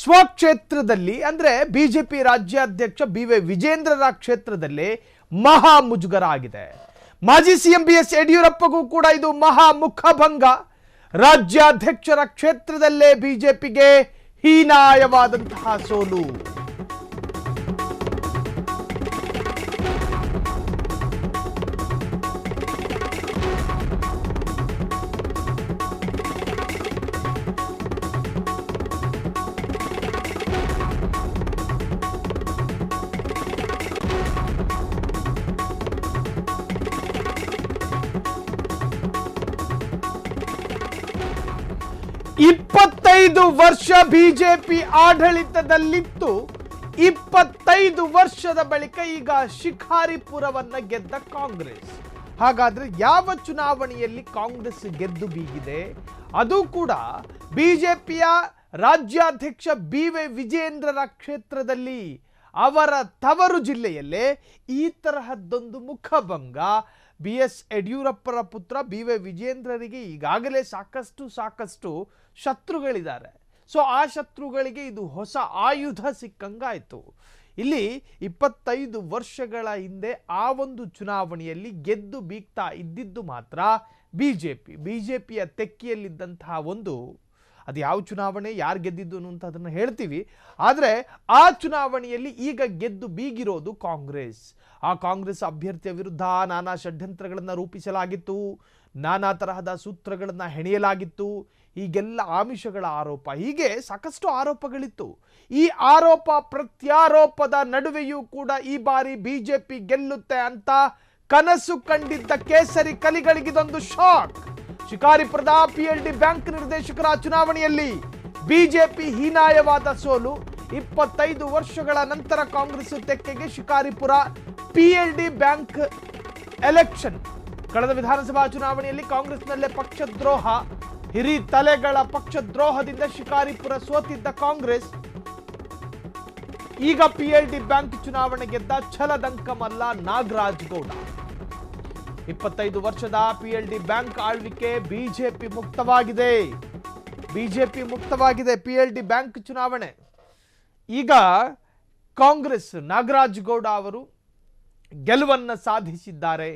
ಸ್ವಕ್ಷೇತ್ರದಲ್ಲಿ ಅಂದ್ರೆ ಬಿಜೆಪಿ ರಾಜ್ಯಾಧ್ಯಕ್ಷ ಬಿ.ವೈ. ವಿಜೇಂದ್ರರ ಕ್ಷೇತ್ರದಲ್ಲಿ ಮಹಾ ಮುಜುಗರ ಆಗಿದೆ. ಮಾಜಿ ಸಿಎಂ ಬಿ.ಎಸ್. ಯಡಿಯೂರಪ್ಪಗೂ ಕೂಡ ಇದು ಮಹಾ ಮುಖಭಂಗ. ರಾಜ್ಯಾಧ್ಯಕ್ಷರ ಕ್ಷೇತ್ರದಲ್ಲೇ ಬಿಜೆಪಿಗೆ ಹೀನಾಯವಾದಂತಹ ಸೋಲು. ಇಪ್ಪತ್ತೈದು ವರ್ಷ ಬಿಜೆಪಿ ಆಡಳಿತದಲ್ಲಿತ್ತು. 25 ವರ್ಷದ ಬಳಿಕ ಈಗ ಶಿಕಾರಿಪುರವನ್ನ ಗೆದ್ದ ಕಾಂಗ್ರೆಸ್. ಹಾಗಾದ್ರೆ ಯಾವ ಚುನಾವಣೆಯಲ್ಲಿ ಕಾಂಗ್ರೆಸ್ ಗೆದ್ದು ಬೀಗಿದೆ? ಅದು ಕೂಡ ಬಿಜೆಪಿಯ ರಾಜ್ಯಾಧ್ಯಕ್ಷ ಬಿ.ವೈ. ವಿಜೇಂದ್ರರ ಕ್ಷೇತ್ರದಲ್ಲಿ, ಅವರ ತವರು ಜಿಲ್ಲೆಯಲ್ಲೇ ಈ ತರಹದ್ದೊಂದು ಮುಖಭಂಗ. ಬಿ.ಎಸ್. ಯಡಿಯೂರಪ್ಪರ ಪುತ್ರ ಬಿ.ವೈ. ವಿಜೇಂದ್ರರಿಗೆ ಈಗಾಗಲೇ ಸಾಕಷ್ಟು ಶತ್ರುಗಳಿದ್ದಾರೆ. ಸೊ ಆ ಶತ್ರುಗಳಿಗೆ ಇದು ಹೊಸ ಆಯುಧ ಸಿಕ್ಕಂಗಾಯಿತು. ಇಲ್ಲಿ 25 ವರ್ಷಗಳ ಹಿಂದೆ ಆ ಒಂದು ಚುನಾವಣೆಯಲ್ಲಿ ಗೆದ್ದು ಬೀಗ್ತಾ ಇದ್ದಿದ್ದು ಮಾತ್ರ ಬಿಜೆಪಿಯ ತೆಕ್ಕಿಯಲ್ಲಿದ್ದಂತಹ ಒಂದು, ಅದು ಯಾವ ಚುನಾವಣೆ, ಯಾರು ಗೆದ್ದಿದ್ದು ಅಂತ ಅದನ್ನು ಹೇಳ್ತೀವಿ. ಆದರೆ ಆ ಚುನಾವಣೆಯಲ್ಲಿ ಈಗ ಗೆದ್ದು ಬೀಗಿರೋದು ಕಾಂಗ್ರೆಸ್. ಆ ಕಾಂಗ್ರೆಸ್ ಅಭ್ಯರ್ಥಿಯ ವಿರುದ್ಧ ನಾನಾ ಷಡ್ಯಂತ್ರಗಳನ್ನು ರೂಪಿಸಲಾಗಿತ್ತು, ನಾನಾ ತರಹದ ಸೂತ್ರಗಳನ್ನು ಹೆಣೆಯಲಾಗಿತ್ತು. ಹೀಗೆಲ್ಲ ಆಮಿಷಗಳ ಆರೋಪ, ಹೀಗೆ ಸಾಕಷ್ಟು ಆರೋಪಗಳಿತ್ತು. ಈ ಆರೋಪ ಪ್ರತ್ಯಾರೋಪದ ನಡುವೆಯೂ ಕೂಡ ಈ ಬಾರಿ ಬಿಜೆಪಿ ಗೆಲ್ಲುತ್ತೆ ಅಂತ ಕನಸು ಕಂಡಿದ್ದ ಕೇಸರಿ ಕಲಿಗಳಿಗಿದೊಂದು ಶಾಕ್. ಶಿಕಾರಿಪುರದ PLD ಬ್ಯಾಂಕ್ ನಿರ್ದೇಶಕರ ಚುನಾವಣೆಯಲ್ಲಿ ಬಿಜೆಪಿ ಹೀನಾಯವಾದ ಸೋಲು. 25 ವರ್ಷಗಳ ನಂತರ ಕಾಂಗ್ರೆಸ್ ತೆಕ್ಕೆಗೆ ಶಿಕಾರಿಪುರ PLD ಬ್ಯಾಂಕ್ ಎಲೆಕ್ಷನ್. ಕಳೆದ ವಿಧಾನಸಭಾ ಚುನಾವಣೆಯಲ್ಲಿ ಕಾಂಗ್ರೆಸ್ನಲ್ಲೇ ಪಕ್ಷದ್ರೋಹ, ಹಿರಿ ತಲೆಗಳ ಪಕ್ಷದ್ರೋಹದಿಂದ ಶಿಕಾರಿಪುರ ಸೋತಿದ್ದ ಕಾಂಗ್ರೆಸ್ ಈಗ PLD ಬ್ಯಾಂಕ್ ಚುನಾವಣೆ ಗೆದ್ದ ಛಲದಂಕಮಲ್ಲ ನಾಗರಾಜ್ ಗೌಡ. 25 ವರ್ಷದ PLD ಬ್ಯಾಂಕ್ ಆಳ್ವಿಕೆ ಬಿಜೆಪಿ ಮುಕ್ತವಾಗಿದೆ. PLD ಬ್ಯಾಂಕ್ ಚುನಾವಣೆ ಈಗ ಕಾಂಗ್ರೆಸ್ ನಾಗರಾಜ್ ಗೌಡ ಅವರು ಗೆಲುವನ್ನು ಸಾಧಿಸಿದ್ದಾರೆ.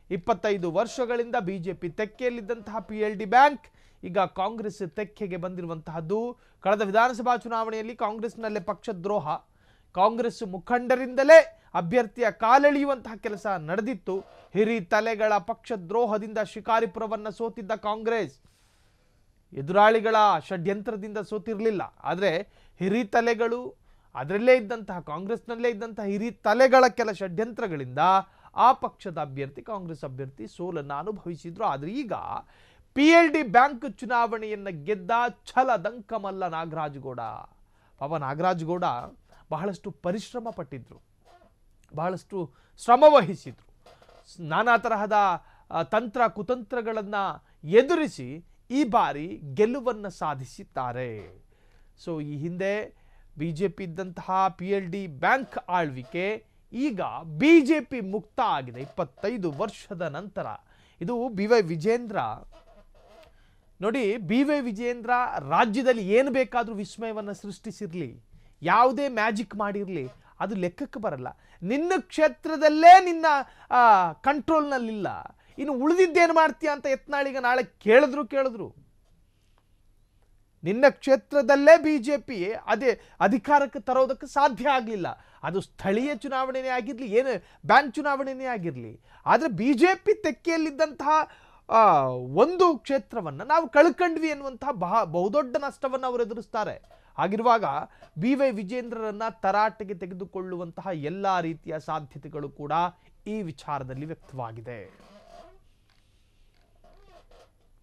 25 ವರ್ಷಗಳಿಂದ ಬಿಜೆಪಿ ತೆಕ್ಕೆಯಲ್ಲಿದ್ದಂತಹ PLD ಬ್ಯಾಂಕ್ ಈಗ ಕಾಂಗ್ರೆಸ್ ತೆಕ್ಕೆಗೆ ಬಂದಿರುವಂತಹದ್ದು. ಕಳೆದ ವಿಧಾನಸಭಾ ಚುನಾವಣೆಯಲ್ಲಿ ಕಾಂಗ್ರೆಸ್ನಲ್ಲೇ ಪಕ್ಷದ್ರೋಹ, ಕಾಂಗ್ರೆಸ್ ಮುಖಂಡರಿಂದಲೇ ಅಭ್ಯರ್ಥಿಯ ಕಾಲೆಳೆಯುವಂತಹ ಕೆಲಸ ನಡೆದಿತ್ತು. ಹಿರಿ ತಲೆಗಳ ಪಕ್ಷದ್ರೋಹದಿಂದ ಶಿಕಾರಿಪುರವನ್ನು ಸೋತಿದ್ದ ಕಾಂಗ್ರೆಸ್ ಎದುರಾಳಿಗಳ ಷಡ್ಯಂತ್ರದಿಂದ ಸೋತಿರಲಿಲ್ಲ. ಆದರೆ ಹಿರಿ ತಲೆಗಳು, ಅದರಲ್ಲೇ ಇದ್ದಂತಹ ಕಾಂಗ್ರೆಸ್ನಲ್ಲೇ ಇದ್ದಂತಹ ಹಿರಿ ತಲೆಗಳ ಕೆಲ ಷಡ್ಯಂತ್ರಗಳಿಂದ ಆ ಪಕ್ಷದ ಅಭ್ಯರ್ಥಿ, ಕಾಂಗ್ರೆಸ್ ಅಭ್ಯರ್ಥಿ ಸೋಲನ್ನು ಅನುಭವಿಸಿದ್ರು. ಆದರೆ ಈಗ PLD ಬ್ಯಾಂಕ್ ಚುನಾವಣೆಯನ್ನು ಗೆದ್ದ ಛಲದಂಕಮಲ್ಲ ನಾಗರಾಜ್ ಗೌಡ. ಪಾಪ ನಾಗರಾಜ್ ಗೌಡ ಬಹಳಷ್ಟು ಪರಿಶ್ರಮ ಪಟ್ಟಿದ್ರು, ಬಹಳಷ್ಟು ಶ್ರಮ ವಹಿಸಿದ್ರು, ನಾನಾ ತರಹದ ತಂತ್ರ ಕುತಂತ್ರಗಳನ್ನು ಎದುರಿಸಿ ಈ ಬಾರಿ ಗೆಲುವನ್ನು ಸಾಧಿಸಿದ್ದಾರೆ. ಸೊ ಈ ಹಿಂದೆ ಬಿಜೆಪಿ ಇದ್ದಂತಹ PLD ಬ್ಯಾಂಕ್ ಆಳ್ವಿಕೆ ಈಗ ಬಿಜೆಪಿ ಮುಕ್ತ ಆಗಿದೆ 25 ವರ್ಷದ ನಂತರ. ಇದು ಬಿ.ವೈ. ವಿಜೇಂದ್ರ ನೋಡಿ, ಬಿ.ವೈ. ವಿಜೇಂದ್ರ ರಾಜ್ಯದಲ್ಲಿ ಏನು ಬೇಕಾದರೂ ವಿಸ್ಮಯವನ್ನು ಸೃಷ್ಟಿಸಿರಲಿ, ಯಾವುದೇ ಮ್ಯಾಜಿಕ್ ಮಾಡಿರಲಿ, ಅದು ಲೆಕ್ಕಕ್ಕೆ ಬರಲ್ಲ. ನಿನ್ನ ಕ್ಷೇತ್ರದಲ್ಲೇ ನಿನ್ನ ಕಂಟ್ರೋಲ್ನಲ್ಲಿಲ್ಲ, ಇನ್ನು ಉಳಿದಿದ್ದೇನು ಮಾಡ್ತೀಯ ಅಂತ ಯತ್ನಾಳಿಗೆ ನಾಳೆ ಕೇಳಿದ್ರು. ನಿನ್ನ ಕ್ಷೇತ್ರದಲ್ಲೇ ಬಿಜೆಪಿ ಅಧಿಕಾರಕ್ಕೆ ತರೋದಕ್ಕೆ ಸಾಧ್ಯ ಆಗಲಿಲ್ಲ. ಅದು ಸ್ಥಳೀಯ ಚುನಾವಣೆನೇ ಆಗಿರಲಿ, ಏನು ಬ್ಯಾಂಕ್ ಚುನಾವಣೆನೇ ಆಗಿರಲಿ. ಆದರೆ ಬಿಜೆಪಿ ತೆಕ್ಕೆಯಲ್ಲಿದ್ದಂತಹ ಒಂದು ಕ್ಷೇತ್ರವನ್ನು ನಾವು ಕಳ್ಕೊಂಡ್ವಿ ಎನ್ನುವಂತಹ ಬಹುದೊಡ್ಡ ನಷ್ಟವನ್ನು ಅವರು ಎದುರಿಸ್ತಾರೆ. ಹಾಗಿರುವಾಗ ಬಿ.ವೈ. ವಿಜೇಂದ್ರರನ್ನ ತರಾಟೆಗೆ ತೆಗೆದುಕೊಳ್ಳುವಂತಹ ಎಲ್ಲ ರೀತಿಯ ಸಾಧ್ಯತೆಗಳು ಕೂಡ ಈ ವಿಚಾರದಲ್ಲಿ ವ್ಯಕ್ತವಾಗಿದೆ.